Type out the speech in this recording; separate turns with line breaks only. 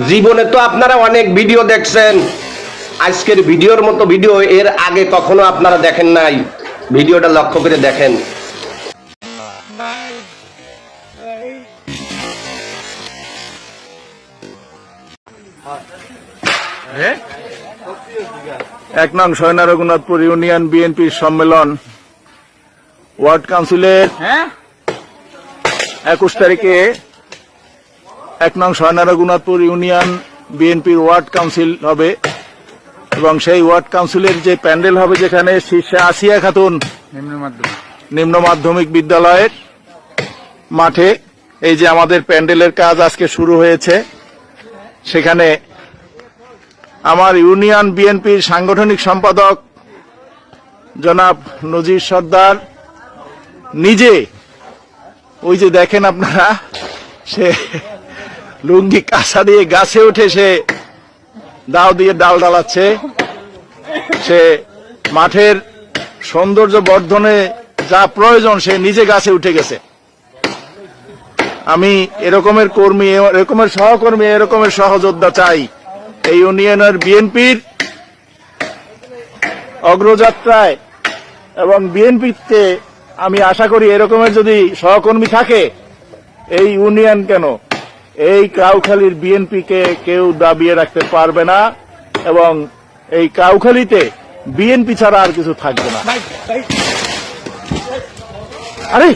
জীবনে তো আপনারা অনেক ভিডিও দেখছেন, আজকের ভিডিওর মতো ভিডিও এর আগে কখনো আপনারা দেখেন নাই। ভিডিওটা লক্ষ্য করে দেখেন।
এক নং সয়না রঘুনাথপুর ইউনিয়ন বিএনপির সম্মেলন ওয়ার্ড কাউন্সিলের 21 তারিখে এক নং সয়না রঘুনাথপুর ইউনিয়ন বিএনপির ওয়ার্ড কাউন্সিল হবে এবং সেই ওয়ার্ড কাউন্সিলের যে প্যান্ডেল হবে যেখানে শীর্ষে আসিয়া খাতুন নিম্ন মাধ্যমিক বিদ্যালয়ের মাঠে এই যে আমাদের প্যান্ডেলের কাজ আজকে শুরু হয়েছে। সেখানে আমার ইউনিয়ন বিএনপির সাংগঠনিক সম্পাদক জনাব নজির সর্দার নিজে, ওই যে দেখেন আপনারা, সে লুঙ্গি কাঁচা দিয়ে গাছে উঠে সে দাও দিয়ে ডাল ডালাচ্ছে। সে মাঠের সৌন্দর্য বর্ধনে যা প্রয়োজন সে নিজে গাছে উঠে গেছে। আমি এরকমের কর্মী, এরকমের সহকর্মী, এরকমের সহযোদ্ধা চাই এই ইউনিয়নের বিএনপির অগ্রযাত্রায়। এবং বিএনপিতে আমি আশা করি এরকমের যদি সহকর্মী থাকে এই ইউনিয়ন কেন এই কাউখালীর বিএনপিকে কেউ দাবিয়ে রাখতে পারবে না এবং এই কাউখালীতে বিএনপি ছাড়া আর কিছু থাকবে না। আরে